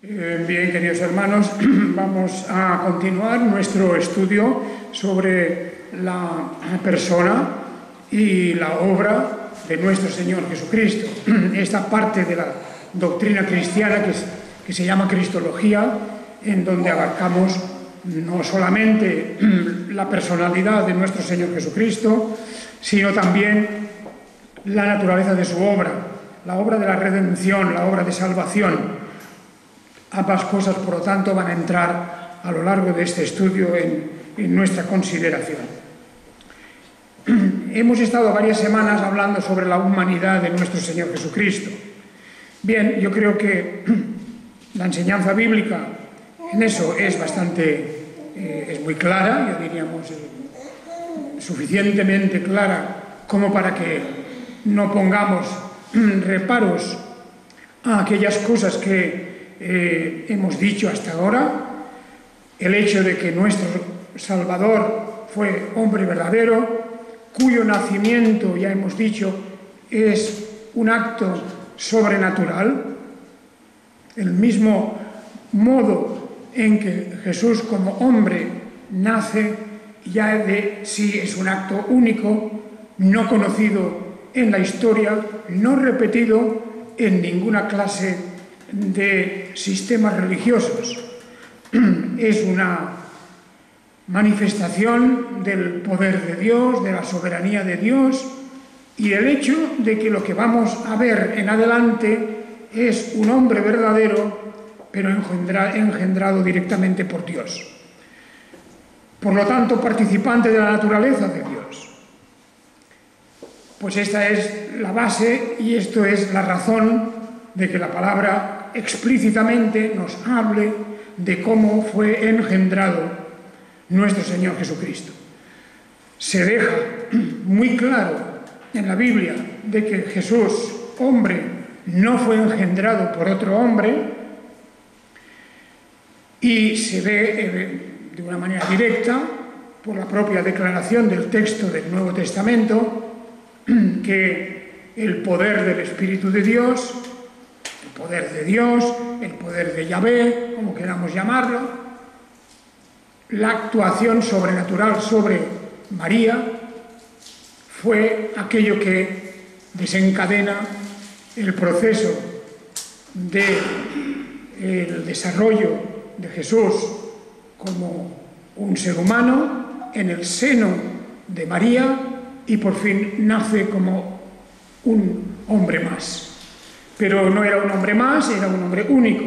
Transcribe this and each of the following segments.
Bien, queridos hermanos, vamos a continuar nuestro estudio sobre la persona y la obra de nuestro Señor Jesucristo. Esta parte de la doctrina cristiana que se llama Cristología, en donde abarcamos no solamente la personalidad de nuestro Señor Jesucristo, sino también la naturaleza de su obra, la obra de la redención, la obra de salvación. Ambas cosas, por lo tanto, van a entrar a lo largo de este estudio en nuestra consideración. Hemos estado varias semanas hablando sobre la humanidad de nuestro Señor Jesucristo. Bien, yo creo que la enseñanza bíblica en eso es es muy clara, ya diríamos, suficientemente clara como para que no pongamos reparos a aquellas cosas que hemos dicho hasta ahora. El hecho de que nuestro Salvador fue hombre verdadero, cuyo nacimiento, ya hemos dicho, es un acto sobrenatural, el mismo modo en que Jesús como hombre nace ya de sí es un acto único, no conocido en la historia, no repetido en ninguna clase de sistemas religiosos. Es una manifestación del poder de Dios, de la soberanía de Dios, y el hecho de que lo que vamos a ver en adelante es un hombre verdadero, pero engendrado directamente por Dios. Por lo tanto, participante de la naturaleza de Dios. Pues esta es la base y esto es la razón de que la palabra explícitamente nos hable de cómo fue engendrado nuestro Señor Jesucristo. Se deja muy claro en la Biblia de que Jesús, hombre, no fue engendrado por otro hombre, y se ve de una manera directa por la propia declaración del texto del Nuevo Testamento que el poder del Espíritu de Dios, el poder de Yahvé, como queramos llamarlo, la actuación sobrenatural sobre María, fue aquello que desencadena el proceso del desarrollo de Jesús como un ser humano en el seno de María y por fin nace como un hombre más. Pero no era un hombre más, era un hombre único.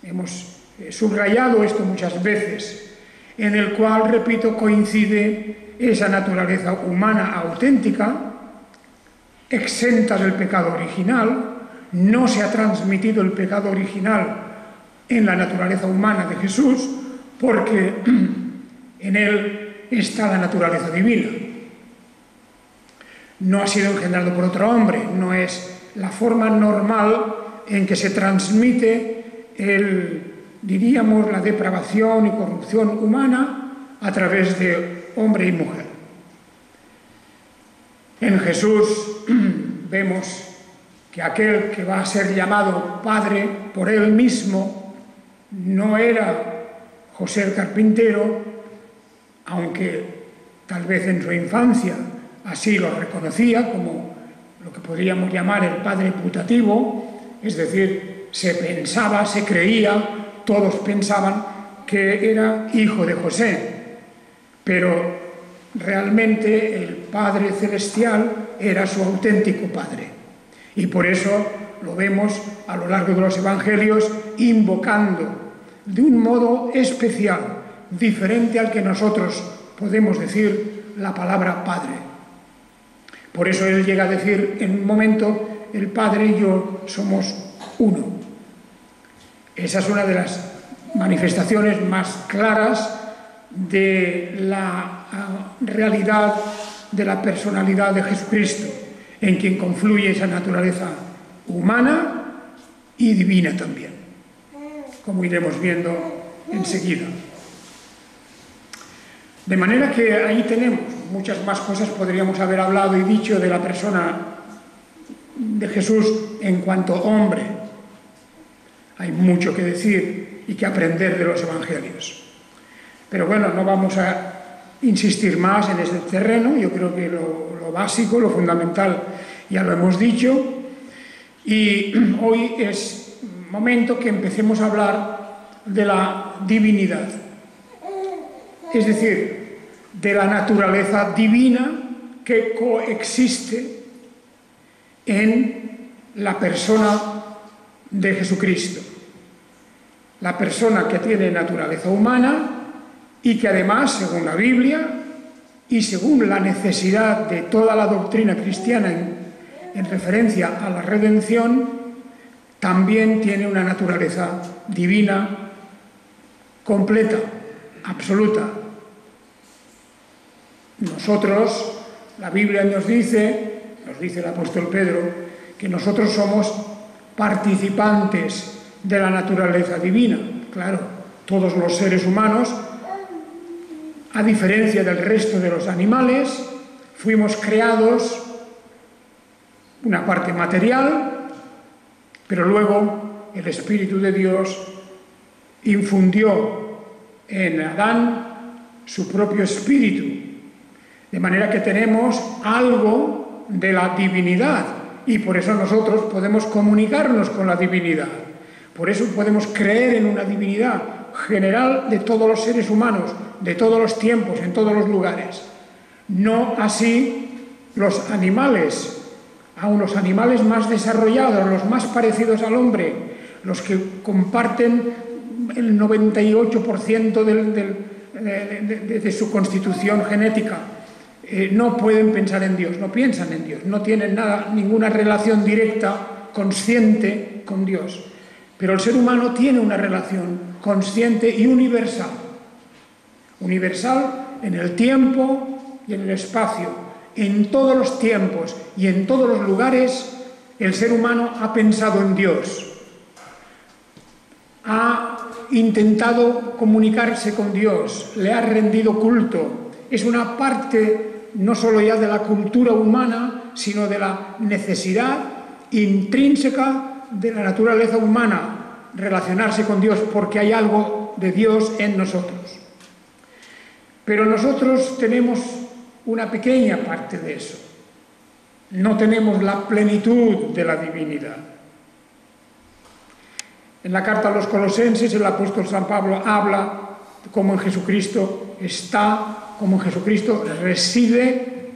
Hemos subrayado esto muchas veces, en el cual, repito, coincide esa naturaleza humana auténtica, exenta del pecado original. No se ha transmitido el pecado original en la naturaleza humana de Jesús, porque en él está la naturaleza divina. No ha sido engendrado por otro hombre, no es la forma normal en que se transmite diríamos, la depravación y corrupción humana a través de hombre y mujer. En Jesús vemos que aquel que va a ser llamado Padre por él mismo no era José el carpintero, aunque tal vez en su infancia así lo reconocía como lo que podríamos llamar el padre putativo, es decir, se pensaba, se creía, todos pensaban que era hijo de José, pero realmente el Padre Celestial era su auténtico Padre. Y por eso lo vemos a lo largo de los Evangelios invocando de un modo especial, diferente al que nosotros podemos decir la palabra Padre. Por eso él llega a decir en un momento, el Padre y yo somos uno. Esa es una de las manifestaciones más claras de la realidad de la personalidad de Jesucristo, en quien confluye esa naturaleza humana y divina también, como iremos viendo enseguida. De manera que ahí tenemos muchas más cosas, podríamos haber hablado y dicho de la persona de Jesús en cuanto hombre. hay mucho que decir y que aprender de los evangelios. Pero bueno, no vamos a insistir más en este terreno. Yo creo que lo básico, lo fundamental, ya lo hemos dicho. Y hoy es momento que empecemos a hablar de la divinidad. Es decir, de la naturaleza divina que coexiste en la persona de Jesucristo. La persona que tiene naturaleza humana y que además, según la Biblia y según la necesidad de toda la doctrina cristiana en referencia a la redención, también tiene una naturaleza divina completa, absoluta. Nosotros, la Biblia nos dice el apóstol Pedro, que nosotros somos participantes de la naturaleza divina. Claro, todos los seres humanos, a diferencia del resto de los animales, fuimos creados una parte material, pero luego el Espíritu de Dios infundió en Adán su propio espíritu, de manera que tenemos algo de la divinidad y por eso nosotros podemos comunicarnos con la divinidad. Por eso podemos creer en una divinidad general de todos los seres humanos, de todos los tiempos, en todos los lugares. No así los animales. Aun los animales más desarrollados, los más parecidos al hombre, los que comparten el 98% de su constitución genética, no pueden pensar en Dios, no piensan en Dios, no tienen ninguna relación directa, consciente con Dios. Pero el ser humano tiene una relación consciente y universal. Universal en el tiempo y en el espacio. En todos los tiempos y en todos los lugares, el ser humano ha pensado en Dios. Ha intentado comunicarse con Dios, le ha rendido culto. Es una parte no solo ya de la cultura humana, sino de la necesidad intrínseca de la naturaleza humana, relacionarse con Dios, porque hay algo de Dios en nosotros. Pero nosotros tenemos una pequeña parte de eso. No tenemos la plenitud de la divinidad. En la carta a los Colosenses, el apóstol San Pablo habla de cómo en Jesucristo está, cómo en Jesucristo reside.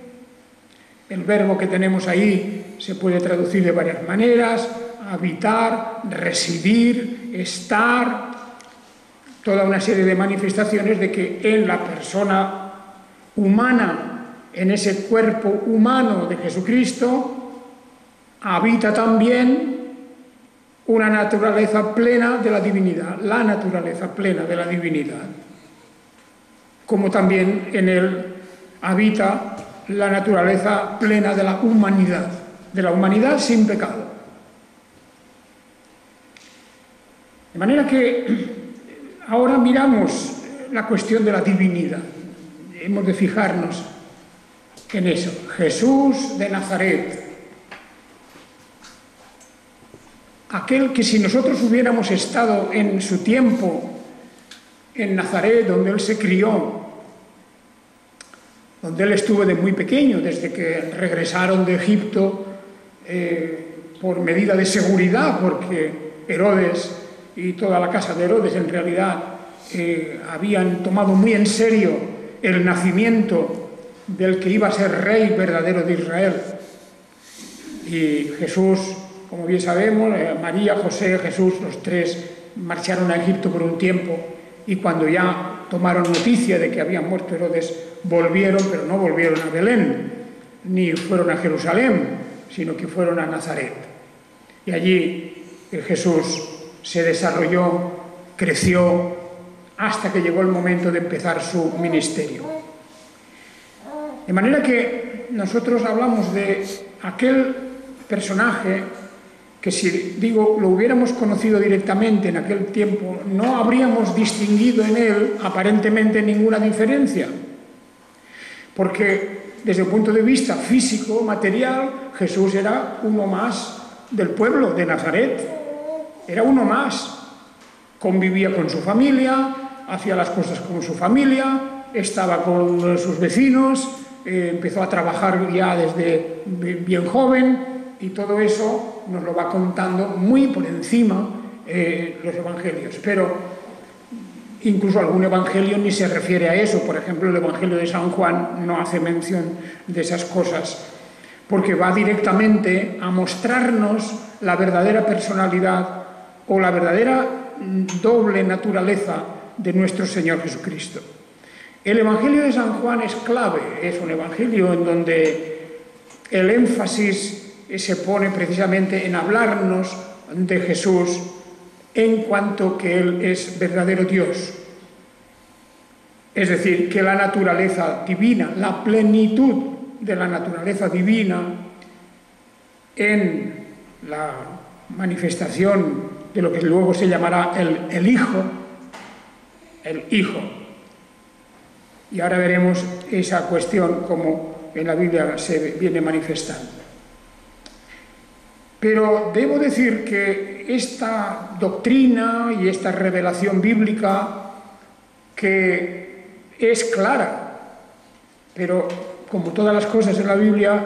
El verbo que tenemos ahí se puede traducir de varias maneras: habitar, residir, estar, toda una serie de manifestaciones de que en la persona humana, en ese cuerpo humano de Jesucristo, habita también una naturaleza plena de la divinidad, la naturaleza plena de la divinidad. Como también en él habita la naturaleza plena de la humanidad sin pecado. De manera que ahora miramos la cuestión de la divinidad. Hemos de fijarnos en eso. Jesús de Nazaret, aquel que si nosotros hubiéramos estado en su tiempo en Nazaret, donde él se crió, donde él estuvo de muy pequeño, desde que regresaron de Egipto por medida de seguridad, porque Herodes y toda la casa de Herodes en realidad habían tomado muy en serio el nacimiento del que iba a ser rey verdadero de Israel. Y Jesús, como bien sabemos, María, José, Jesús, los tres marcharon a Egipto por un tiempo, y cuando ya tomaron noticia de que había muerto Herodes, volvieron, pero no volvieron a Belén, ni fueron a Jerusalén, sino que fueron a Nazaret. Y allí Jesús se desarrolló, creció, hasta que llegó el momento de empezar su ministerio. De manera que nosotros hablamos de aquel personaje que, si digo, lo hubiéramos conocido directamente en aquel tiempo, no habríamos distinguido en él aparentemente ninguna diferencia. Porque desde el punto de vista físico, material, Jesús era uno más del pueblo de Nazaret. Era uno más. convivía con su familia, hacía las cosas con su familia, estaba con sus vecinos, empezó a trabajar ya desde bien joven, y todo eso nos lo va contando muy por encima los evangelios. Pero incluso algún evangelio ni se refiere a eso. Por ejemplo, el Evangelio de San Juan no hace mención de esas cosas, porque va directamente a mostrarnos la verdadera personalidad o la verdadera doble naturaleza de nuestro Señor Jesucristo. El Evangelio de San Juan es clave, es un evangelio en donde el énfasis se pone precisamente en hablarnos de Jesús en cuanto que Él es verdadero Dios. Es decir, que la naturaleza divina, la plenitud de la naturaleza divina en la manifestación de lo que luego se llamará el Hijo, y ahora veremos esa cuestión como en la Biblia se viene manifestando. Pero debo decir que esta doctrina y esta revelación bíblica, que es clara, pero como todas las cosas en la Biblia,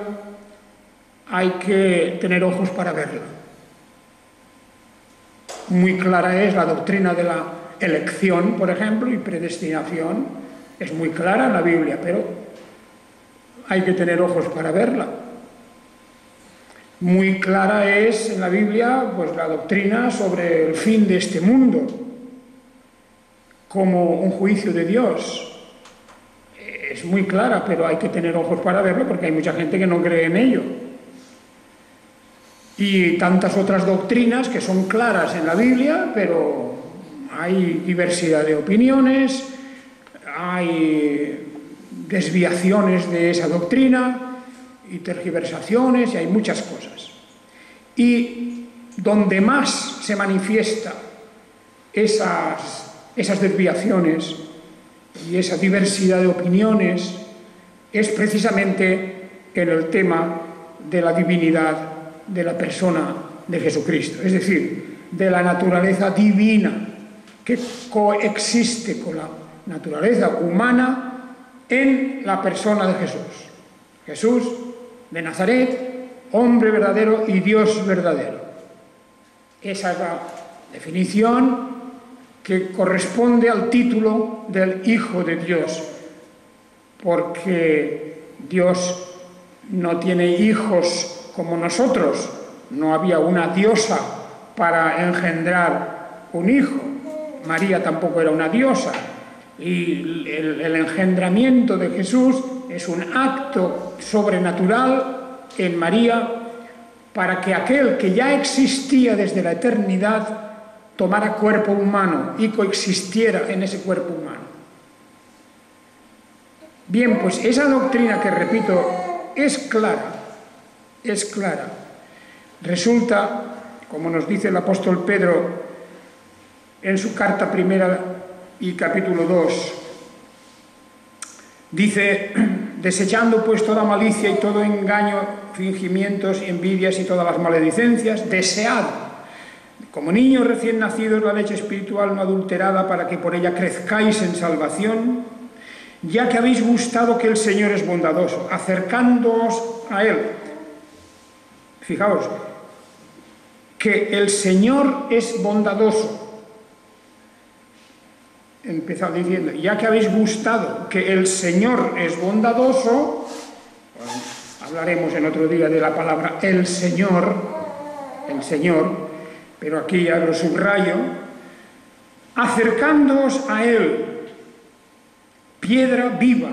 hay que tener ojos para verla. Muy clara es la doctrina de la elección, por ejemplo, y predestinación. Es muy clara en la Biblia, pero hay que tener ojos para verla. Muy clara es en la Biblia pues, la doctrina sobre el fin de este mundo como un juicio de Dios. Es muy clara, pero hay que tener ojos para verlo porque hay mucha gente que no cree en ello. Y tantas otras doctrinas que son claras en la Biblia, pero hay diversidad de opiniones, hay desviaciones de esa doctrina y tergiversaciones, y hay muchas cosas. Y donde más se manifiesta esas desviaciones y esa diversidad de opiniones es precisamente en el tema de la divinidad de la persona de Jesucristo, es decir, de la naturaleza divina que coexiste con la naturaleza humana en la persona de Jesús. Jesús de Nazaret, hombre verdadero y Dios verdadero. Esa es la definición que corresponde al título del Hijo de Dios, porque Dios no tiene hijos como nosotros, no había una diosa para engendrar un hijo, María tampoco era una diosa, y el engendramiento de Jesús es un acto sobrenatural en María para que aquel que ya existía desde la eternidad tomara cuerpo humano y coexistiera en ese cuerpo humano. Bien, pues esa doctrina que repito es clara. Resulta, como nos dice el apóstol Pedro en su carta primera y capítulo 2, dice: desechando pues toda malicia y todo engaño, fingimientos, envidias y todas las maledicencias, desead, como niños recién nacidos, la leche espiritual no adulterada, para que por ella crezcáis en salvación, ya que habéis gustado que el Señor es bondadoso, acercándoos a Él. Fijaos, que el Señor es bondadoso. Empezado diciendo, ya que habéis gustado que el Señor es bondadoso, bueno, hablaremos en otro día de la palabra el Señor, pero aquí ya lo subrayo, acercándoos a Él, piedra viva,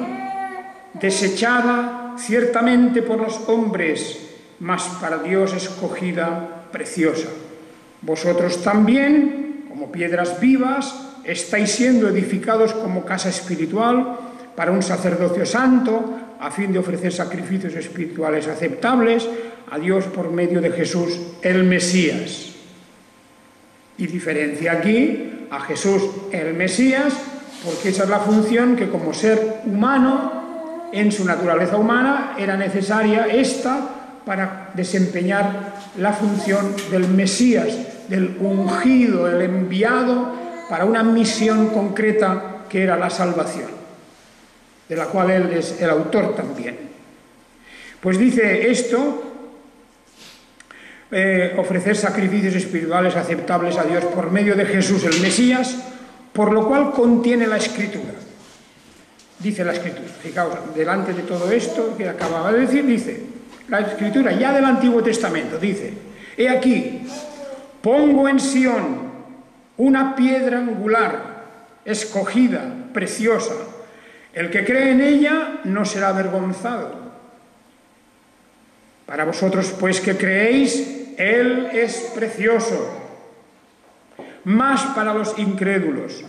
desechada ciertamente por los hombres, mas para Dios escogida, preciosa. Vosotros también, como piedras vivas, estáis siendo edificados como casa espiritual para un sacerdocio santo, a fin de ofrecer sacrificios espirituales aceptables a Dios por medio de Jesús, el Mesías. Y diferencia aquí a Jesús, el Mesías, porque esa es la función que como ser humano, en su naturaleza humana, era necesaria esta para desempeñar la función del Mesías, del ungido, el enviado para una misión concreta que era la salvación, de la cual él es el autor también. Pues dice esto, ofrecer sacrificios espirituales aceptables a Dios por medio de Jesús el Mesías, por lo cual contiene la Escritura. Dice la Escritura, fijaos, delante de todo esto que acababa de decir, dice la Escritura ya del Antiguo Testamento, dice: he aquí, pongo en Sión una piedra angular, escogida, preciosa. El que cree en ella no será avergonzado. Para vosotros, pues, que creéis, Él es precioso. Mas para los incrédulos,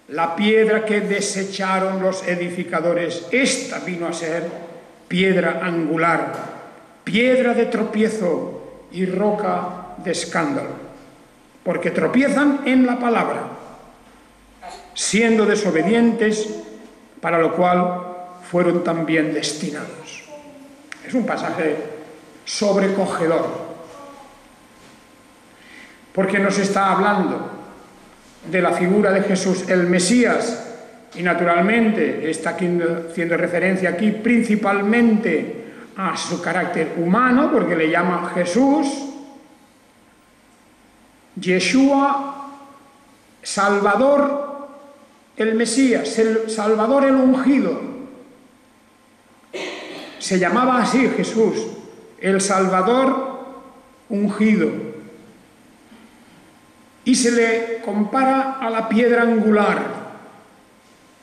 la piedra que desecharon los edificadores, esta vino a ser piedra angular, piedra de tropiezo y roca de escándalo, porque tropiezan en la palabra, siendo desobedientes, para lo cual fueron también destinados. Es un pasaje sobrecogedor, porque nos está hablando de la figura de Jesús, el Mesías, y naturalmente está haciendo referencia aquí principalmente a su carácter humano, porque le llama Jesús, Yeshua, Salvador, el Mesías, el Salvador, el ungido. Se llamaba así Jesús, el Salvador ungido. Y se le compara a la piedra angular,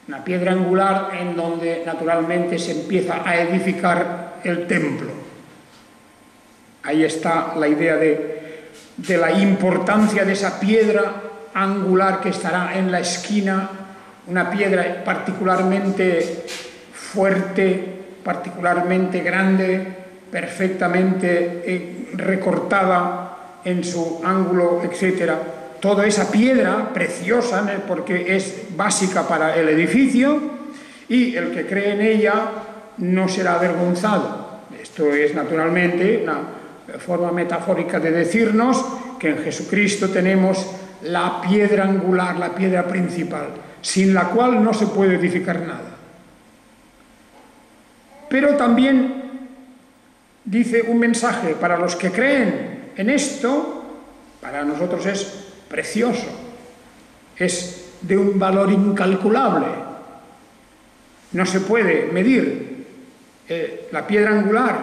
una piedra angular en donde naturalmente se empieza a edificar el templo. Ahí está la idea de la importancia de esa piedra angular que estará en la esquina, una piedra particularmente fuerte, particularmente grande, perfectamente recortada en su ángulo, etcétera. Toda esa piedra preciosa, porque es básica para el edificio, y el que cree en ella no será avergonzado. Esto es naturalmente una forma metafórica de decirnos que en Jesucristo tenemos la piedra angular, la piedra principal, sin la cual no se puede edificar nada. Pero también dice un mensaje para los que creen en esto, para nosotros es precioso, es de un valor incalculable. No se puede medir la piedra angular,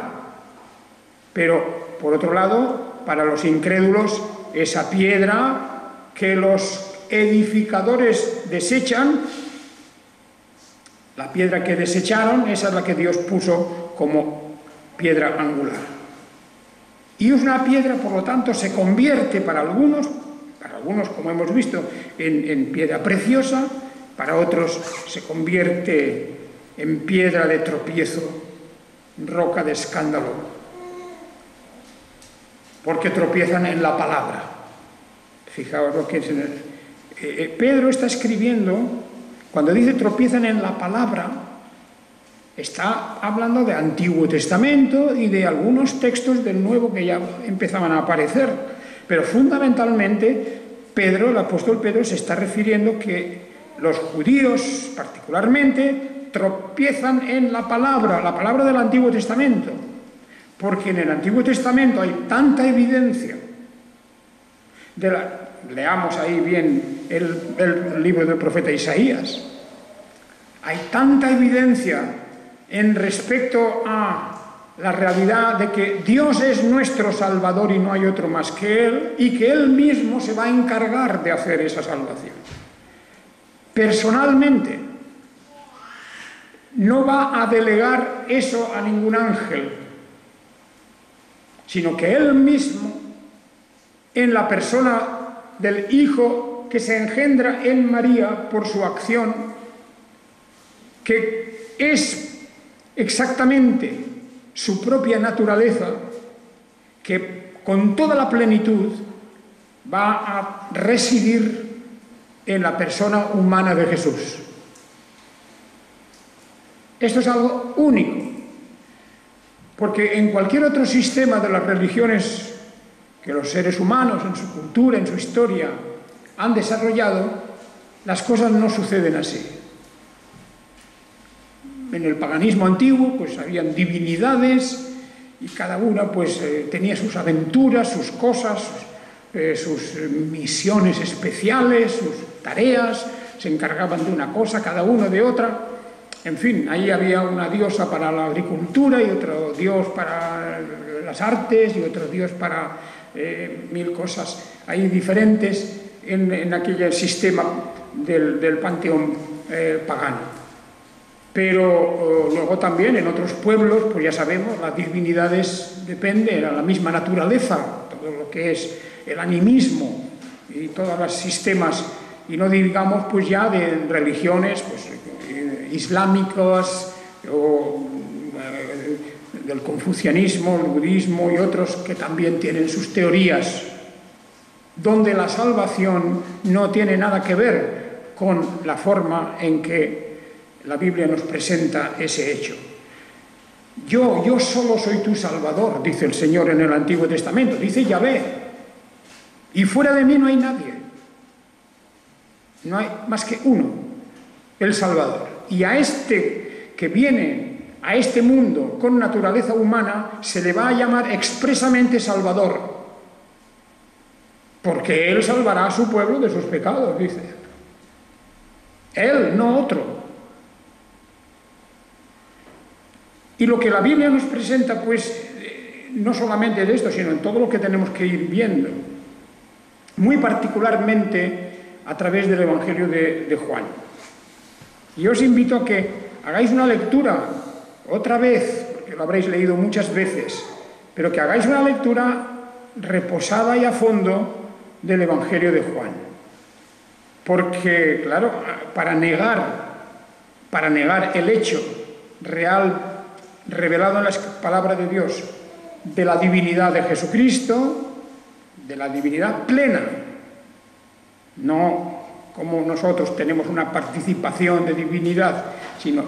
pero por otro lado, para los incrédulos, esa piedra que los edificadores desechan, la piedra que desecharon, esa es la que Dios puso como piedra angular. Y es una piedra, por lo tanto, se convierte para algunos, como hemos visto, en piedra preciosa, para otros se convierte en piedra de tropiezo, roca de escándalo, porque tropiezan en la palabra. Fijaos lo que es. Pedro está escribiendo, cuando dice tropiezan en la palabra, está hablando de Antiguo Testamento y de algunos textos del Nuevo que ya empezaban a aparecer, pero fundamentalmente Pedro, el apóstol Pedro, se está refiriendo que los judíos particularmente tropiezan en la palabra del Antiguo Testamento, porque en el Antiguo Testamento hay tanta evidencia leamos ahí bien el libro del profeta Isaías. Hay tanta evidencia en respecto a la realidad de que Dios es nuestro Salvador y no hay otro más que Él, y que Él mismo se va a encargar de hacer esa salvación. Personalmente, no va a delegar eso a ningún ángel, sino que Él mismo, en la persona del Hijo que se engendra en María por su acción, que es exactamente su propia naturaleza, que con toda la plenitud va a residir en la persona humana de Jesús. Esto es algo único, porque en cualquier otro sistema de las religiones que los seres humanos, en su cultura, en su historia, han desarrollado, las cosas no suceden así. En el paganismo antiguo pues habían divinidades y cada una pues tenía sus aventuras, sus cosas, sus misiones especiales, sus tareas, se encargaban de una cosa, cada uno de otra. En fin, ahí había una diosa para la agricultura y otro dios para las artes y otro dios para mil cosas ahí diferentes en aquel sistema del panteón pagano. Pero luego también en otros pueblos, pues ya sabemos, las divinidades dependen de la misma naturaleza, todo lo que es el animismo y todos los sistemas, y no digamos pues ya de religiones pues, islámicas o del confucianismo, el budismo y otros que también tienen sus teorías, donde la salvación no tiene nada que ver con la forma en que la Biblia nos presenta ese hecho. Yo solo soy tu Salvador, dice el Señor en el Antiguo Testamento, dice Yahvé, y fuera de mí no hay nadie, no hay más que uno, el Salvador. Y a este que viene a este mundo con naturaleza humana se le va a llamar expresamente Salvador, porque Él salvará a su pueblo de sus pecados, dice. Él, no otro. Y lo que la Biblia nos presenta, pues, no solamente de esto, sino en todo lo que tenemos que ir viendo, muy particularmente a través del Evangelio de Juan. Y os invito a que hagáis una lectura, otra vez, porque lo habréis leído muchas veces, pero que hagáis una lectura reposada y a fondo del Evangelio de Juan. Porque, claro, para negar el hecho real revelado en la palabra de Dios de la divinidad de Jesucristo, de la divinidad plena, no como nosotros tenemos una participación de divinidad, sino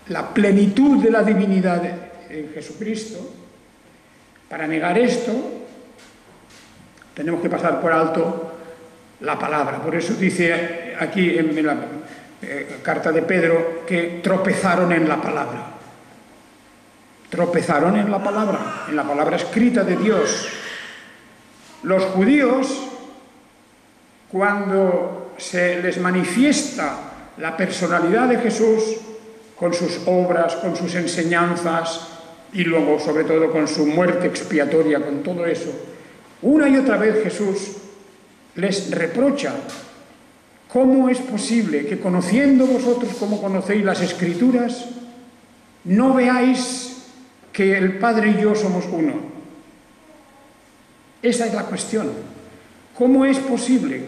la plenitud de la divinidad en Jesucristo. Para negar esto tenemos que pasar por alto la palabra. Por eso dice aquí en la carta de Pedro que tropezaron en la palabra. Tropezaron en la palabra escrita de Dios. Los judíos, cuando se les manifiesta la personalidad de Jesús, con sus obras, con sus enseñanzas y luego sobre todo con su muerte expiatoria, con todo eso, una y otra vez Jesús les reprocha: ¿cómo es posible que conociendo vosotros como conocéis las Escrituras, no veáis que el Padre y yo somos uno? Esa es la cuestión. ¿Cómo es posible?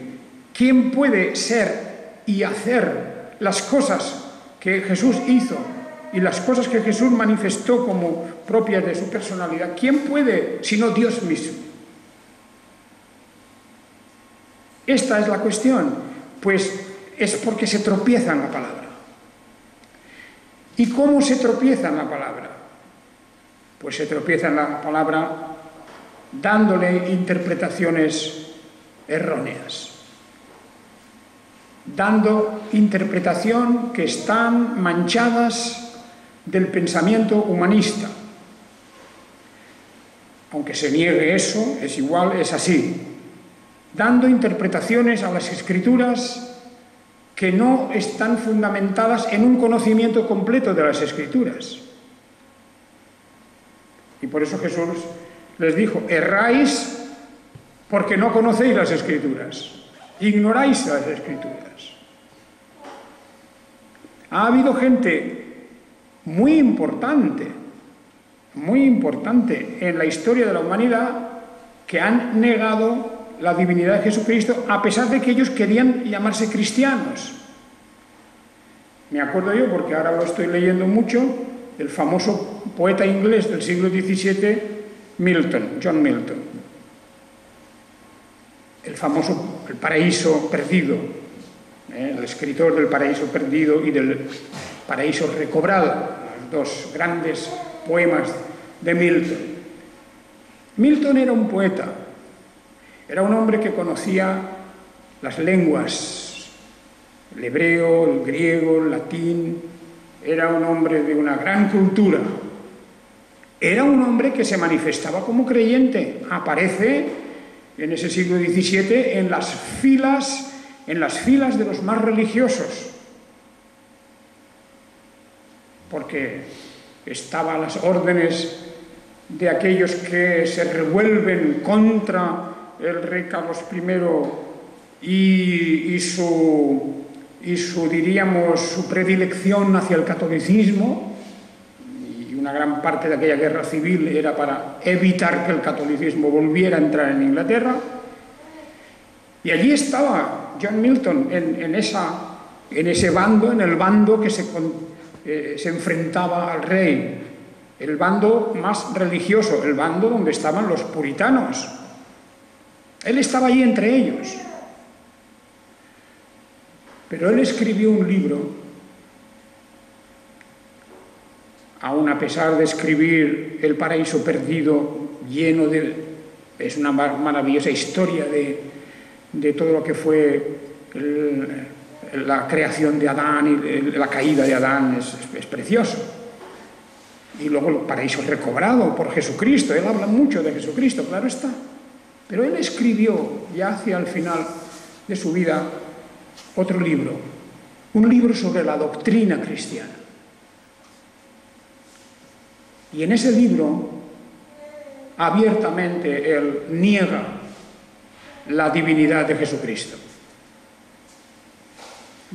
¿Quién puede ser y hacer las cosas que Jesús hizo y las cosas que Jesús manifestó como propias de su personalidad? ¿Quién puede sino Dios mismo? Esta es la cuestión. Pues es porque se tropieza en la palabra. ¿Y cómo se tropieza en la palabra? Pues se tropieza en la palabra dándole interpretaciones erróneas, dando interpretación que están manchadas del pensamiento humanista. Aunque se niegue eso, es igual, es así. Dando interpretaciones a las Escrituras que no están fundamentadas en un conocimiento completo de las Escrituras. Y por eso Jesús les dijo: erráis porque no conocéis las Escrituras, ignoráis las Escrituras. Ha habido gente muy importante en la historia de la humanidad que han negado la divinidad de Jesucristo, a pesar de que ellos querían llamarse cristianos. Me acuerdo yo, porque ahora lo estoy leyendo mucho, el famoso poeta inglés del siglo XVII, Milton, John Milton. El famoso El Paraíso Perdido, el escritor del Paraíso Perdido y del Paraíso Recobrado, los dos grandes poemas de Milton. Milton era un poeta, era un hombre que conocía las lenguas, el hebreo, el griego, el latín. Era un hombre de una gran cultura. Era un hombre que se manifestaba como creyente. Aparece en ese siglo XVII en las filas de los más religiosos, porque estaban las órdenes de aquellos que se revuelven contra el rey Carlos I y su diríamos, su predilección hacia el catolicismo, y una gran parte de aquella guerra civil era para evitar que el catolicismo volviera a entrar en Inglaterra. Y allí estaba John Milton en ese bando, en el bando que se enfrentaba al rey, el bando más religioso, el bando donde estaban los puritanos. Él estaba allí entre ellos. Pero él escribió un libro, aun a pesar de escribir El paraíso perdido, lleno de... es una maravillosa historia de todo lo que fue la creación de Adán y la caída de Adán, es precioso. Y luego el paraíso recobrado por Jesucristo. Él habla mucho de Jesucristo, claro está. Pero él escribió, ya hacia el final de su vida, otro libro, un libro sobre la doctrina cristiana. Y en ese libro, abiertamente, él niega la divinidad de Jesucristo.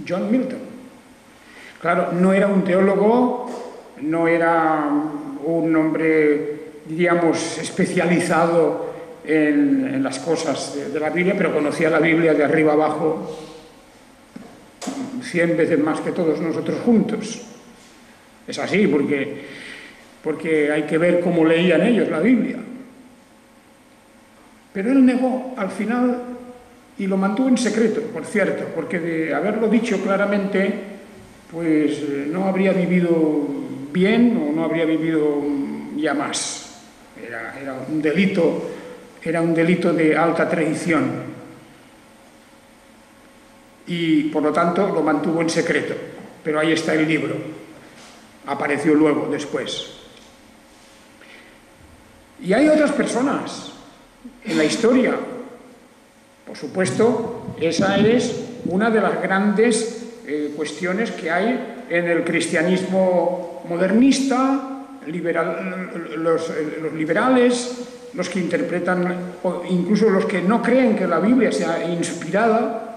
John Milton. Claro, no era un teólogo, no era un hombre, diríamos, especializado en las cosas de la Biblia, pero conocía la Biblia de arriba abajo 100 veces más que todos nosotros juntos. Es así, porque hay que ver cómo leían ellos la Biblia. Pero él negó al final, y lo mantuvo en secreto, por cierto, porque de haberlo dicho claramente, pues no habría vivido bien o no habría vivido ya más. Era un delito de alta traición. Y por lo tanto lo mantuvo en secreto, pero ahí está el libro, apareció luego, después. Y hay otras personas en la historia, por supuesto, esa es una de las grandes cuestiones que hay en el cristianismo modernista, los liberales, los que interpretan, o incluso los que no creen que la Biblia sea inspirada.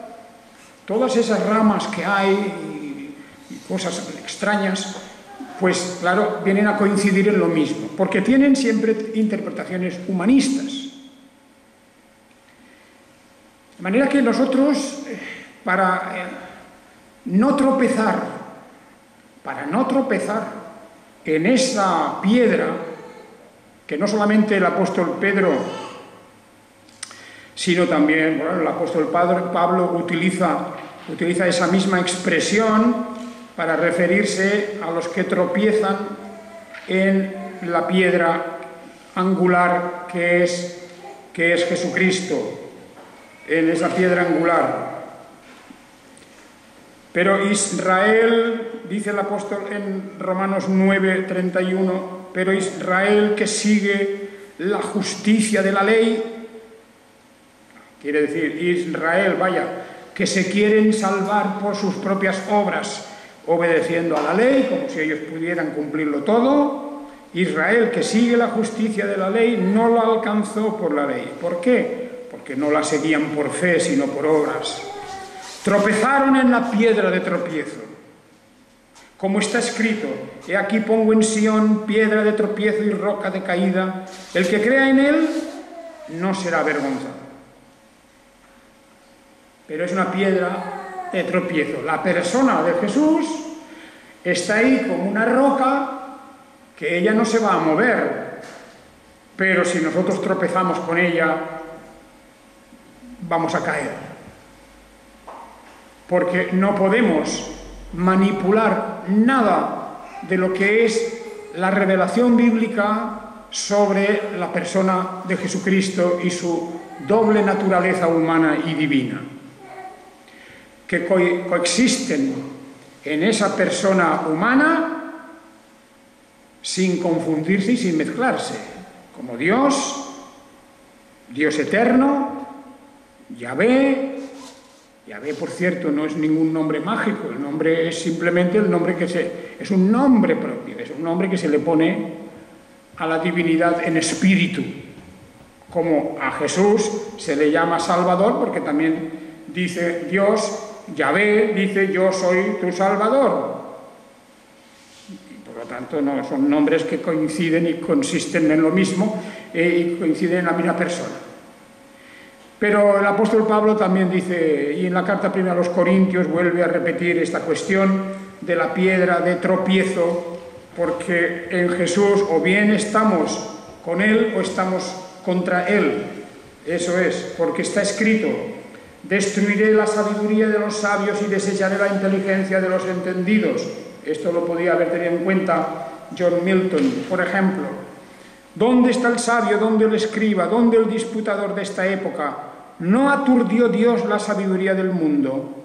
Todas esas ramas que hay y cosas extrañas, pues claro, vienen a coincidir en lo mismo, porque tienen siempre interpretaciones humanistas. De manera que nosotros, para no tropezar en esa piedra, que no solamente el apóstol Pedro, sino también, bueno, el apóstol Pablo utiliza esa misma expresión para referirse a los que tropiezan en la piedra angular que es Jesucristo, en esa piedra angular. Pero Israel, dice el apóstol en Romanos 9:31, pero Israel que sigue la justicia de la ley, quiere decir, Israel, que se quieren salvar por sus propias obras, obedeciendo a la ley, como si ellos pudieran cumplirlo todo. Israel, que sigue la justicia de la ley, no la alcanzó por la ley. ¿Por qué? Porque no la seguían por fe, sino por obras. Tropezaron en la piedra de tropiezo. Como está escrito, he aquí pongo en Sión piedra de tropiezo y roca de caída. El que crea en él no será avergonzado. Pero es una piedra de tropiezo. La persona de Jesús está ahí como una roca que ella no se va a mover, pero si nosotros tropezamos con ella, vamos a caer. Porque no podemos manipular nada de lo que es la revelación bíblica sobre la persona de Jesucristo y su doble naturaleza humana y divina. que coexisten en esa persona humana sin confundirse y sin mezclarse, como Dios, Dios eterno, Yahvé. Yahvé, por cierto, no es ningún nombre mágico, el nombre es simplemente el nombre es un nombre propio, es un nombre que se le pone a la divinidad en espíritu, como a Jesús se le llama Salvador, porque también dice Dios, Yahvé dice yo soy tu Salvador. Y por lo tanto no son nombres que coinciden y consisten en lo mismo y coinciden en la misma persona. Pero el apóstol Pablo también dice, y en la carta primera a los Corintios vuelve a repetir esta cuestión de la piedra de tropiezo, porque en Jesús o bien estamos con Él o estamos contra Él. Eso es, porque está escrito, destruiré la sabiduría de los sabios y desecharé la inteligencia de los entendidos. Esto lo podía haber tenido en cuenta John Milton, por ejemplo. ¿Dónde está el sabio? ¿Dónde el escriba? ¿Dónde el disputador de esta época? ¿No aturdió Dios la sabiduría del mundo?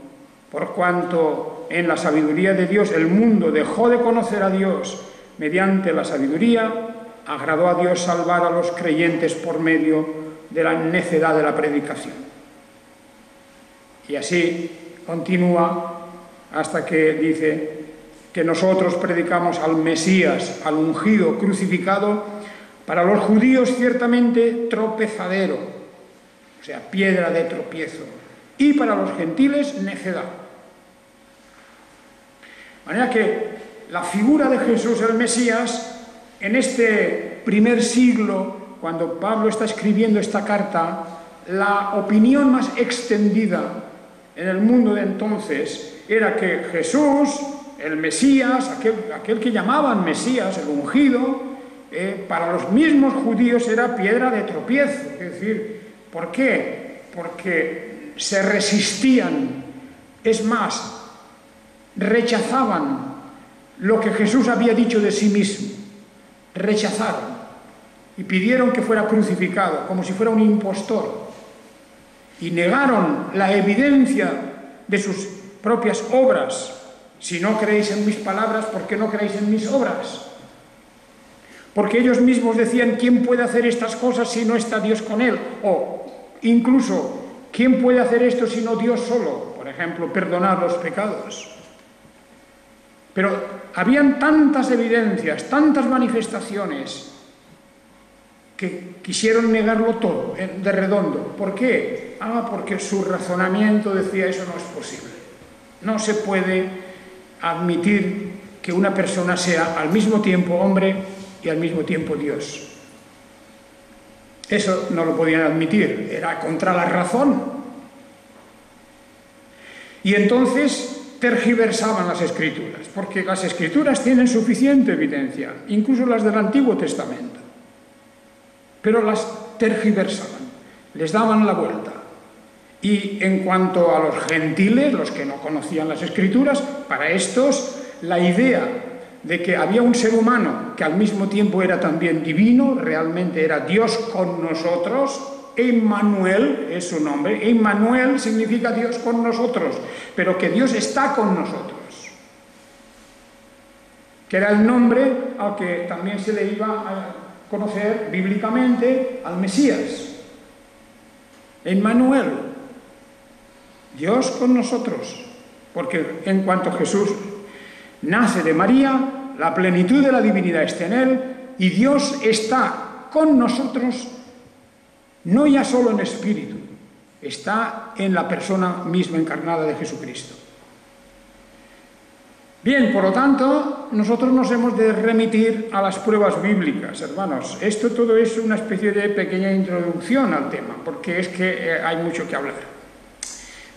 Por cuanto en la sabiduría de Dios el mundo dejó de conocer a Dios mediante la sabiduría, agradó a Dios salvar a los creyentes por medio de la necedad de la predicación. Y así continúa hasta que dice que nosotros predicamos al Mesías, al ungido crucificado, para los judíos ciertamente tropezadero, o sea, piedra de tropiezo, y para los gentiles necedad. De manera que la figura de Jesús el Mesías, en este primer siglo, cuando Pablo está escribiendo esta carta, la opinión más extendida en el mundo de entonces era que Jesús, el Mesías, aquel que llamaban Mesías, el ungido, para los mismos judíos era piedra de tropiezo. Es decir, ¿por qué? Porque se resistían, es más, rechazaban lo que Jesús había dicho de sí mismo, rechazaron y pidieron que fuera crucificado, como si fuera un impostor, y negaron la evidencia de sus propias obras. Si no creéis en mis palabras, ¿por qué no creéis en mis obras? Porque ellos mismos decían, ¿quién puede hacer estas cosas si no está Dios con él? O incluso, ¿quién puede hacer esto si no Dios solo? Por ejemplo, perdonar los pecados. Pero habían tantas evidencias, tantas manifestaciones, que quisieron negarlo todo, de redondo. ¿Por qué? Porque su razonamiento decía, eso no es posible. No se puede admitir que una persona sea al mismo tiempo hombre y al mismo tiempo Dios. Eso no lo podían admitir, era contra la razón. Y entonces tergiversaban las Escrituras, porque las Escrituras tienen suficiente evidencia, incluso las del Antiguo Testamento. Pero las tergiversaban, les daban la vuelta. Y en cuanto a los gentiles, los que no conocían las Escrituras, para estos la idea de que había un ser humano que al mismo tiempo era también divino, realmente era Dios con nosotros, Emmanuel es su nombre, Emmanuel significa Dios con nosotros, pero que Dios está con nosotros, que era el nombre al que también se le iba a conocer bíblicamente al Mesías. Emmanuel, Dios con nosotros, porque en cuanto Jesús nace de María, la plenitud de la divinidad está en él y Dios está con nosotros, no ya solo en espíritu, está en la persona misma encarnada de Jesucristo. Bien, por lo tanto, nosotros nos hemos de remitir a las pruebas bíblicas, hermanos. Esto todo es una especie de pequeña introducción al tema, porque es que hay mucho que hablar.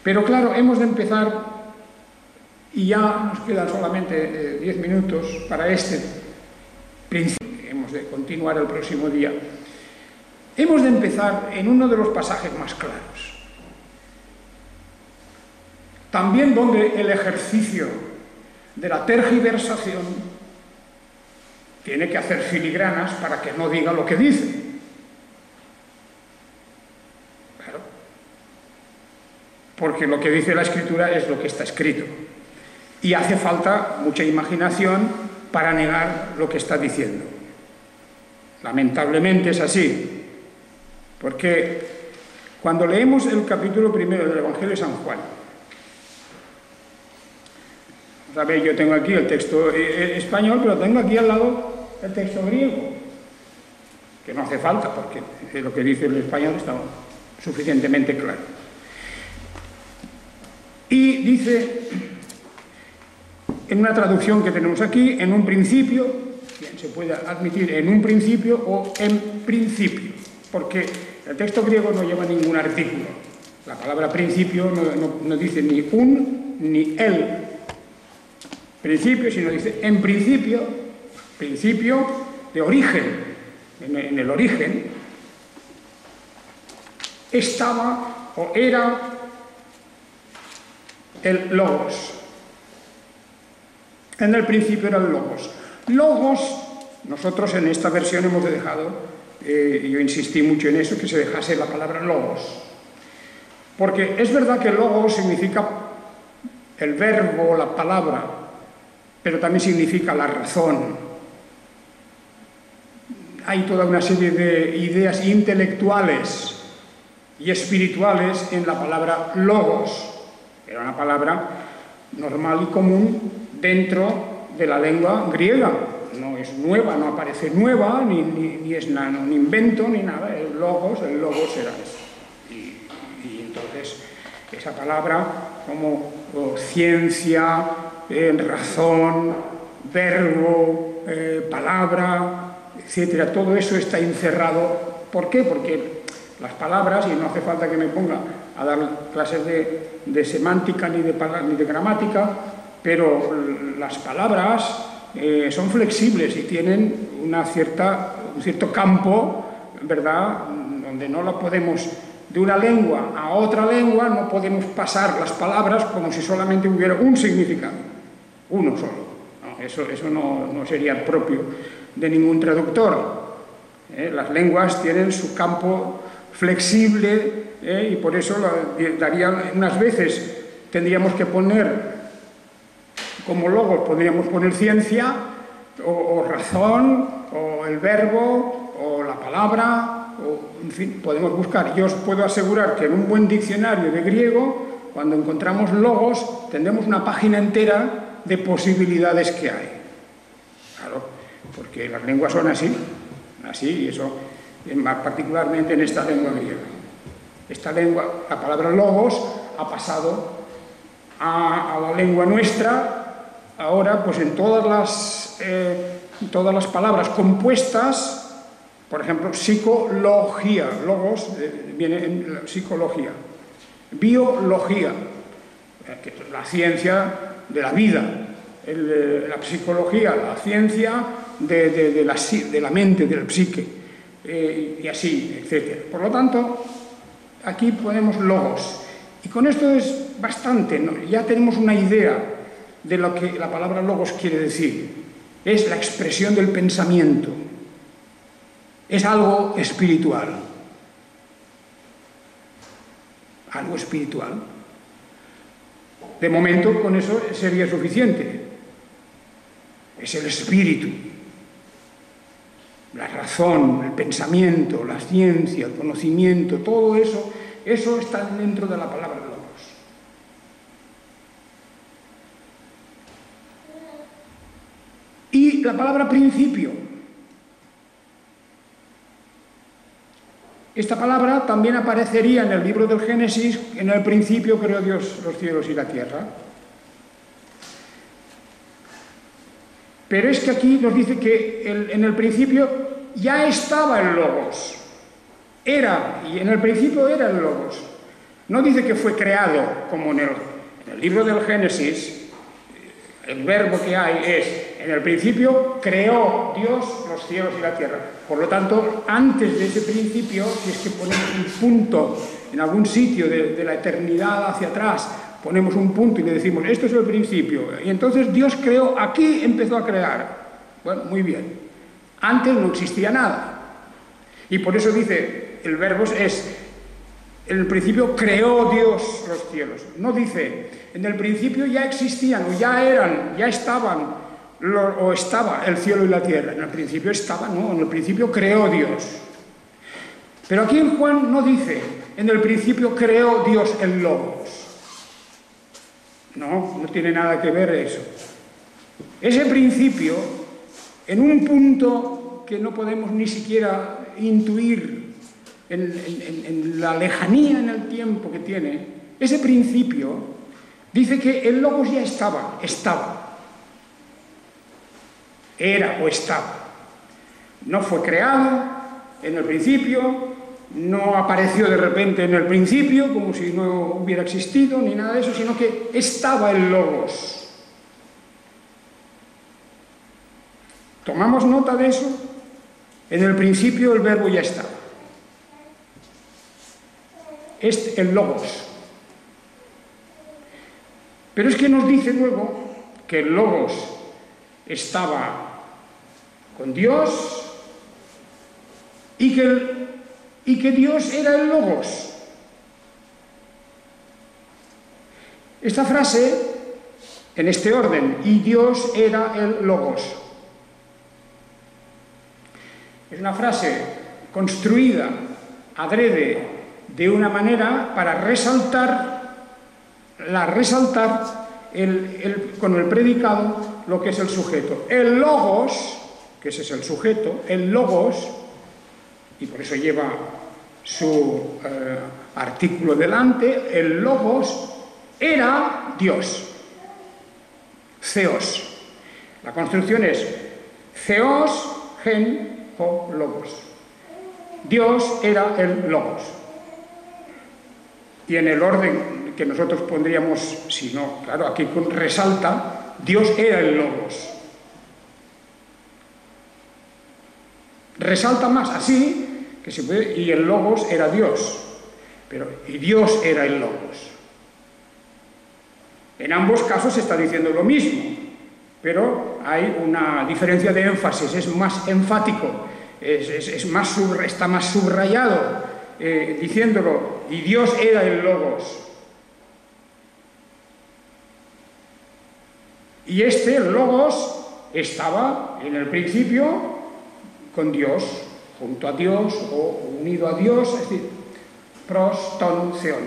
Pero claro, hemos de empezar. Y ya nos quedan solamente 10 minutos para este principio. Hemos de continuar el próximo día. Hemos de empezar en uno de los pasajes más claros. También donde el ejercicio de la tergiversación tiene que hacer filigranas para que no diga lo que dice. Claro. porque lo que dice la Escritura es lo que está escrito. Y hace falta mucha imaginación para negar lo que está diciendo. Lamentablemente es así, porque cuando leemos el capítulo 1 del Evangelio de San Juan, ¿sabéis? Yo tengo aquí el texto español, pero tengo aquí al lado el texto griego, que no hace falta, porque lo que dice el español está suficientemente claro. Y dice, en una traducción que tenemos aquí, en un principio, bien, se puede admitir en un principio o en principio, porque el texto griego no lleva ningún artículo. La palabra principio no dice ni un ni el principio, sino dice en principio, principio de origen. En el origen estaba o era el logos. En el principio era el logos. Logos, nosotros en esta versión hemos dejado, yo insistí mucho en eso, que se dejase la palabra logos. Porque es verdad que logos significa el verbo, la palabra, pero también significa la razón. Hay toda una serie de ideas intelectuales y espirituales en la palabra logos. Era una palabra normal y común dentro de la lengua griega. No es nueva, no aparece nueva, ni es un invento, ni nada. El logos era eso. Y entonces esa palabra como ciencia, razón, verbo, palabra, etcétera, todo eso está encerrado. ¿Por qué? Porque las palabras, y no hace falta que me ponga a dar clases de semántica ni de gramática, pero las palabras son flexibles y tienen un cierto campo, ¿verdad?, donde no la podemos, de una lengua a otra lengua, no podemos pasar las palabras como si solamente hubiera un significado, uno solo. No, eso no sería propio de ningún traductor. Las lenguas tienen su campo flexible y por eso unas veces tendríamos que poner como logos, podríamos poner ciencia o razón o el verbo o la palabra, en fin, podemos buscar. Yo os puedo asegurar que en un buen diccionario de griego, cuando encontramos logos, tendremos una página entera de posibilidades que hay. Claro, porque las lenguas son así, y eso, particularmente en esta lengua griega. Esta lengua, la palabra logos, ha pasado a la lengua nuestra, ahora, pues en todas las palabras compuestas, por ejemplo, psicología, logos viene en psicología, biología, que es la ciencia de la vida, la psicología, la ciencia de la mente, del psique, y así, etc. Por lo tanto, aquí ponemos logos. Y con esto es bastante, ¿no? Ya tenemos una idea de lo que la palabra logos quiere decir. Es la expresión del pensamiento. Es algo espiritual. Algo espiritual. De momento, con eso sería suficiente. Es el espíritu, la razón, el pensamiento, la ciencia, el conocimiento, todo eso está dentro de la palabra logos. Y la palabra principio. Esta palabra también aparecería en el libro del Génesis, en el principio creó Dios los cielos y la tierra. Pero es que aquí nos dice que en el principio ya estaba el logos. Y en el principio era el logos. No dice que fue creado, como en el libro del Génesis, el verbo que hay es, en el principio creó Dios los cielos y la tierra. Por lo tanto, antes de ese principio, si es que ponemos un punto en algún sitio de la eternidad hacia atrás, ponemos un punto y le decimos, esto es el principio. Y entonces Dios creó, aquí empezó a crear. Bueno, muy bien. Antes no existía nada. Y por eso dice, el verbo es en el principio creó Dios los cielos. No dice, en el principio ya existían, o ya eran, ya estaban, o estaba el cielo y la tierra. En el principio estaba, no, en el principio creó Dios. Pero aquí en Juan no dice, en el principio creó Dios el Logos. No, no tiene nada que ver eso. Ese principio, en un punto que no podemos ni siquiera intuir en la lejanía en el tiempo que tiene, ese principio dice que el Logos ya estaba. Era o estaba. No fue creado en el principio, no apareció de repente en el principio como si no hubiera existido ni nada de eso, sino que estaba el Logos. ¿Tomamos nota de eso? En el principio el verbo ya estaba. Es el Logos. Pero es que nos dice luego que el Logos estaba con Dios y que Dios era el Logos. Esta frase, en este orden, y Dios era el Logos, es una frase construida adrede de una manera para resaltar con el predicado lo que es el sujeto. El Logos, que ese es el sujeto, el Logos, y por eso lleva su artículo delante, el Logos era Dios. Theos. La construcción es Theos, gen o Logos. Dios era el Logos. Y en el orden que nosotros pondríamos, si no, claro, aquí resalta, Dios era el Logos. Resalta más así, que se puede, y el Logos era Dios, y Dios era el Logos. En ambos casos se está diciendo lo mismo, pero hay una diferencia de énfasis, es más enfático, está más subrayado, diciéndolo, y Dios era el Logos. Y el Logos, estaba en el principio con Dios, junto a Dios o unido a Dios, es decir, pros ton theon.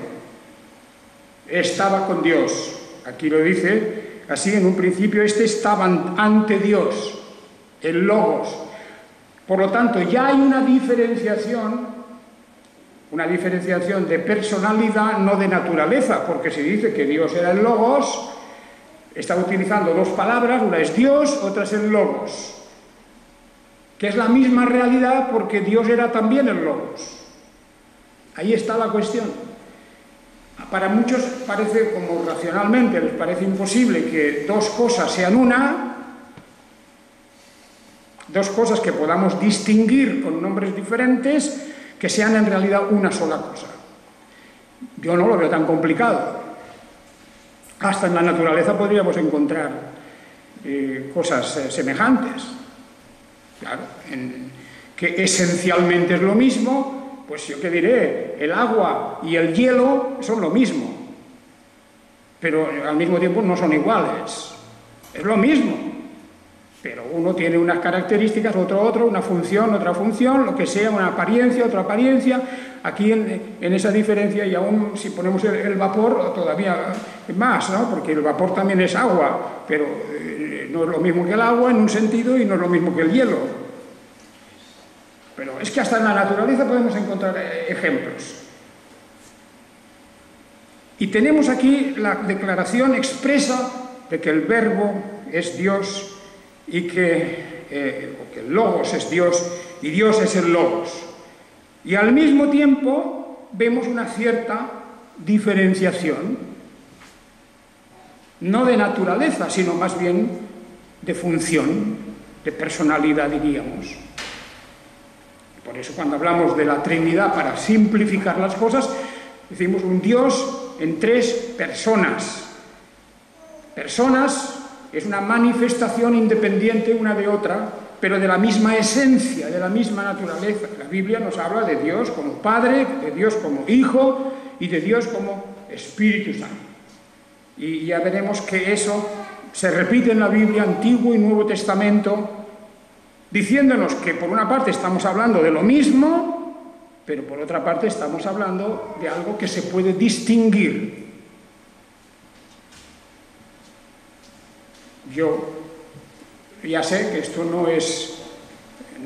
Estaba con Dios. Aquí lo dice así, en un principio estaba ante Dios, el Logos. Por lo tanto, ya hay una diferenciación de personalidad, no de naturaleza, porque se dice que Dios era el Logos, está utilizando dos palabras, una es Dios, otra es el Logos, que es la misma realidad porque Dios era también el Logos. Ahí está la cuestión. Para muchos parece, como racionalmente les parece imposible que dos cosas sean una, dos cosas que podamos distinguir con nombres diferentes, que sean en realidad una sola cosa. Yo no lo veo tan complicado. Hasta en la naturaleza podríamos encontrar cosas semejantes. Claro, que esencialmente es lo mismo, pues yo qué diré, el agua y el hielo son lo mismo, pero al mismo tiempo no son iguales. Es lo mismo, pero uno tiene unas características, otro, una función, otra función, lo que sea, una apariencia, otra apariencia. Aquí en esa diferencia, y aún si ponemos el vapor, todavía más, ¿no? Porque el vapor también es agua, pero no es lo mismo que el agua en un sentido y no es lo mismo que el hielo. Pero es que hasta en la naturaleza podemos encontrar ejemplos. Y tenemos aquí la declaración expresa de que el Verbo es Dios y que el Logos es Dios y Dios es el Logos. Y al mismo tiempo vemos una cierta diferenciación, no de naturaleza, sino más bien de función, de personalidad, diríamos. Por eso cuando hablamos de la Trinidad, para simplificar las cosas, decimos un Dios en tres personas. Personas es una manifestación independiente una de otra, pero de la misma esencia, de la misma naturaleza. La Biblia nos habla de Dios como Padre, de Dios como Hijo y de Dios como Espíritu Santo. Y ya veremos que eso se repite en la Biblia, Antiguo y Nuevo Testamento, diciéndonos que por una parte estamos hablando de lo mismo, pero por otra parte estamos hablando de algo que se puede distinguir. Yo ya sé que esto no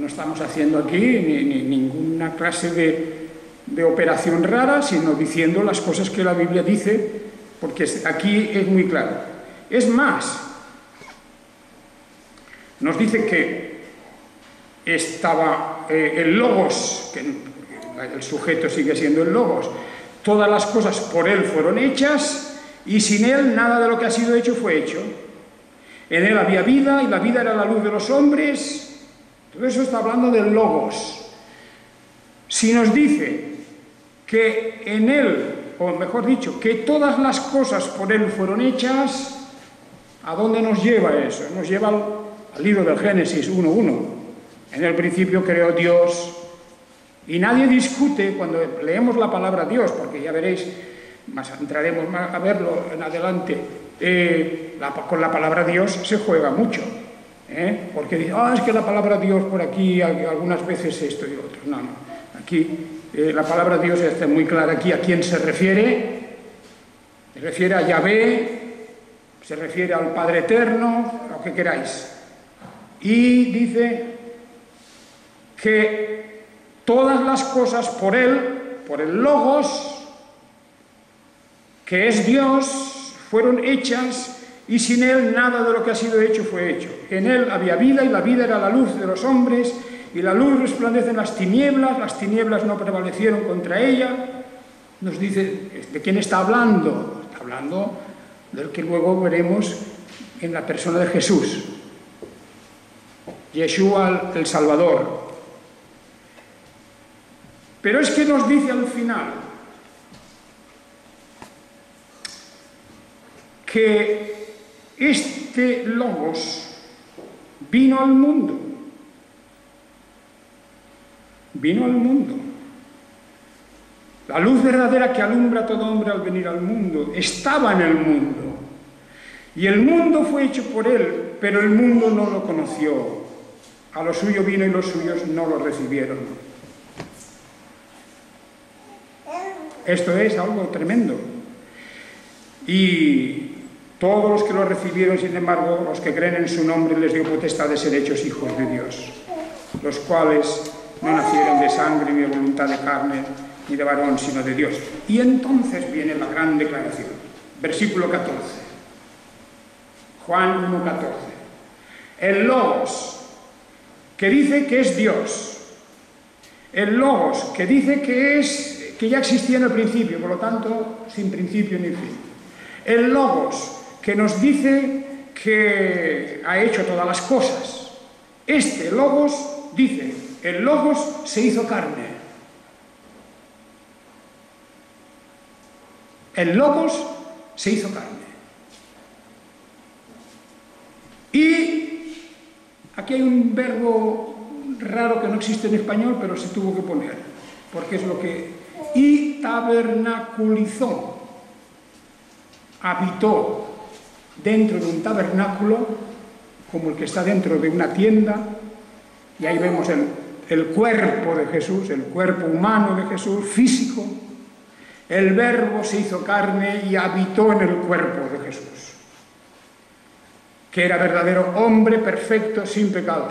estamos haciendo aquí ni ninguna clase de operación rara, sino diciendo las cosas que la Biblia dice, porque aquí es muy claro. Es más, nos dice que estaba el Logos, que el sujeto sigue siendo el Logos, todas las cosas por él fueron hechas y sin él nada de lo que ha sido hecho fue hecho. En él había vida y la vida era la luz de los hombres. Todo eso está hablando del Logos. Si nos dice que en él, o mejor dicho, que todas las cosas por él fueron hechas, ¿a dónde nos lleva eso? Nos lleva al libro del Génesis 1:1. En el principio creó Dios, y nadie discute cuando leemos la palabra Dios, porque ya veréis, entraremos a verlo en adelante, con la palabra Dios se juega mucho, porque dice, es que la palabra Dios por aquí, algunas veces esto y otro. No, aquí la palabra Dios está muy clara. Aquí a quién se refiere a Yahvé, se refiere al Padre Eterno, lo que queráis, y dice que todas las cosas por él, por el Logos, que es Dios, fueron hechas, y sin él nada de lo que ha sido hecho fue hecho. En él había vida y la vida era la luz de los hombres, y la luz resplandece en las tinieblas no prevalecieron contra ella. Nos dice, ¿de quién está hablando? Está hablando del que luego veremos en la persona de Jesús, Yeshua el Salvador. Pero es que nos dice al final que este Logos vino al mundo. Vino al mundo. La luz verdadera que alumbra a todo hombre al venir al mundo estaba en el mundo. Y el mundo fue hecho por él, pero el mundo no lo conoció. A lo suyo vino y los suyos no lo recibieron. Esto es algo tremendo. Y todos los que lo recibieron, sin embargo, los que creen en su nombre, les dio potestad de ser hechos hijos de Dios, los cuales no nacieron de sangre, ni de voluntad de carne, ni de varón, sino de Dios. Y entonces viene la gran declaración. Versículo 14. Juan 1:14. El Logos, que dice que es Dios. El Logos, que dice que ya existía en el principio, por lo tanto, sin principio ni fin. El Logos, que nos dice que ha hecho todas las cosas. Este Logos dice, el Logos se hizo carne. El Logos se hizo carne. Y aquí hay un verbo raro que no existe en español, pero se tuvo que poner, porque es lo que... Y tabernaculizó. Habitó dentro de un tabernáculo, como el que está dentro de una tienda, y ahí vemos el cuerpo de Jesús, el cuerpo humano de Jesús, físico. El Verbo se hizo carne y habitó en el cuerpo de Jesús, que era verdadero hombre perfecto, sin pecado.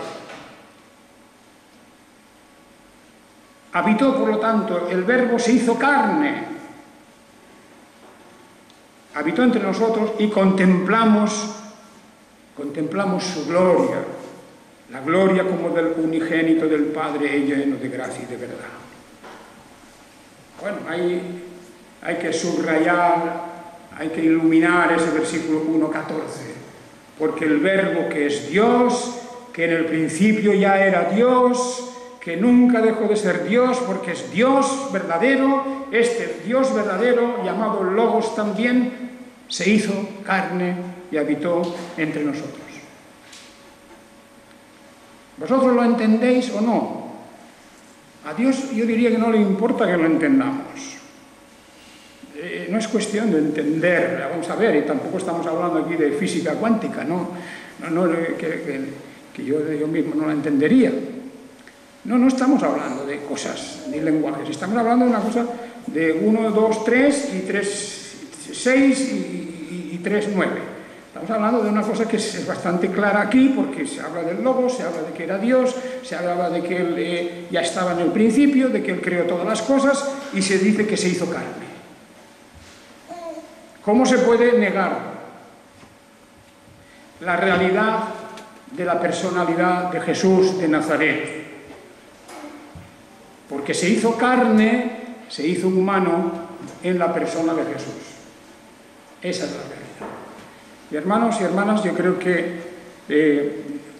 Habitó, por lo tanto, el Verbo se hizo carne, habitó entre nosotros y contemplamos su gloria, la gloria como del unigénito del Padre, lleno de gracia y de verdad. Bueno, hay que subrayar, hay que iluminar ese versículo 1:14, porque el Verbo que es Dios, que en el principio ya era Dios, que nunca dejó de ser Dios, porque es Dios verdadero, este Dios verdadero, llamado Logos también, se hizo carne y habitó entre nosotros. ¿Vosotros lo entendéis o no? A Dios yo diría que no le importa que lo entendamos. No es cuestión de entender, vamos a ver, y tampoco estamos hablando aquí de física cuántica, que yo mismo no la entendería. No estamos hablando de cosas, ni lenguajes, estamos hablando de una cosa de 1, 2, 3 y 3, 6 y 3, 9. Estamos hablando de una cosa que es bastante clara aquí, porque se habla del Logos, se habla de que era Dios, se habla de que Él ya estaba en el principio, de que Él creó todas las cosas, y se dice que se hizo carne. ¿Cómo se puede negar la realidad de la personalidad de Jesús de Nazaret? Porque se hizo carne, se hizo humano en la persona de Jesús. Esa es la realidad. Y hermanos y hermanas, yo creo que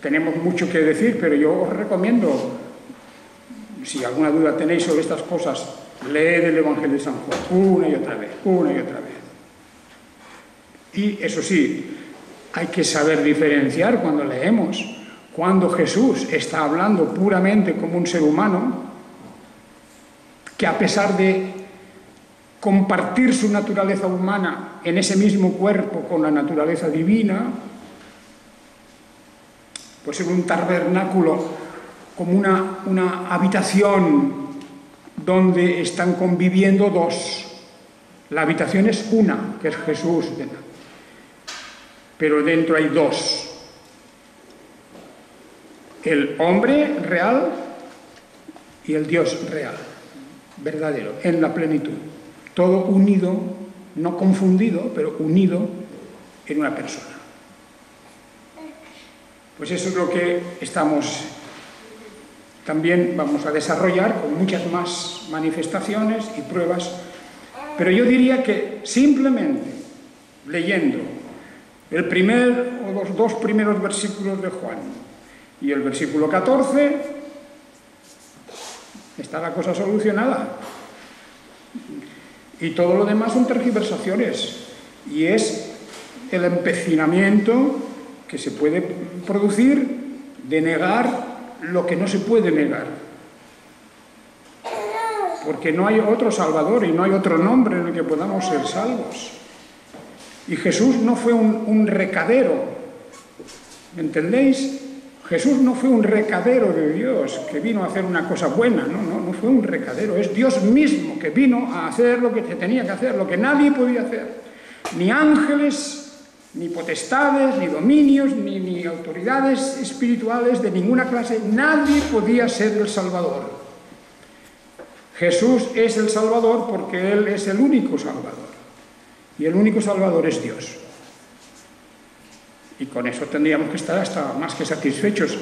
tenemos mucho que decir, pero yo os recomiendo, si alguna duda tenéis sobre estas cosas, leed el Evangelio de San Juan una y otra vez, una y otra vez. Y eso sí, hay que saber diferenciar cuando leemos, cuando Jesús está hablando puramente como un ser humano, que a pesar de compartir su naturaleza humana en ese mismo cuerpo con la naturaleza divina, pues en un tabernáculo como una habitación donde están conviviendo dos. La habitación es una, que es Jesús, pero dentro hay dos. El hombre real y el Dios real, verdadero, en la plenitud. Todo unido, no confundido, pero unido en una persona. Pues eso es lo que también vamos a desarrollar con muchas más manifestaciones y pruebas. Pero yo diría que simplemente leyendo el primer o los dos primeros versículos de Juan y el versículo 14, está la cosa solucionada. Y todo lo demás son tergiversaciones. Y es el empecinamiento que se puede producir de negar lo que no se puede negar. Porque no hay otro Salvador y no hay otro nombre en el que podamos ser salvos. Y Jesús no fue un recadero. ¿Me entendéis? Jesús no fue un recadero de Dios que vino a hacer una cosa buena, no fue un recadero, es Dios mismo que vino a hacer lo que tenía que hacer, lo que nadie podía hacer. Ni ángeles, ni potestades, ni dominios, ni autoridades espirituales de ninguna clase, nadie podía ser el Salvador. Jesús es el Salvador porque Él es el único Salvador. Y el único Salvador es Dios. Y con eso tendríamos que estar hasta más que satisfechos.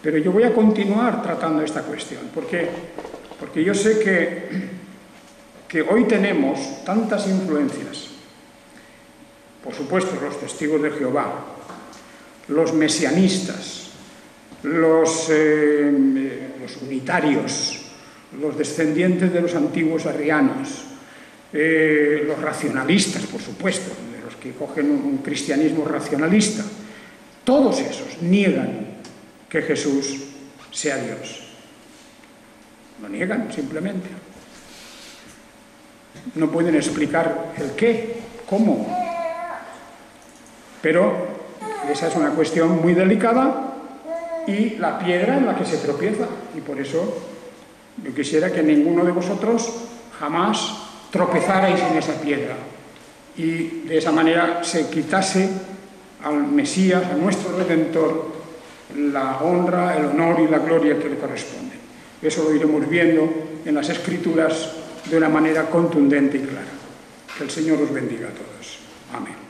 Pero yo voy a continuar tratando esta cuestión, porque yo sé que hoy tenemos tantas influencias. Por supuesto, los testigos de Jehová, los mesianistas, los unitarios, los descendientes de los antiguos arrianos, los racionalistas, por supuesto, de los que cogen un cristianismo racionalista. Todos esos niegan que Jesús sea Dios. Lo niegan, simplemente. No pueden explicar el qué, cómo. Pero esa es una cuestión muy delicada y la piedra en la que se tropieza. Y por eso yo quisiera que ninguno de vosotros jamás tropezarais en esa piedra y de esa manera se quitase al Mesías, a nuestro Redentor, la honra, el honor y la gloria que le corresponde. Eso lo iremos viendo en las Escrituras de una manera contundente y clara. Que el Señor os bendiga a todos. Amén.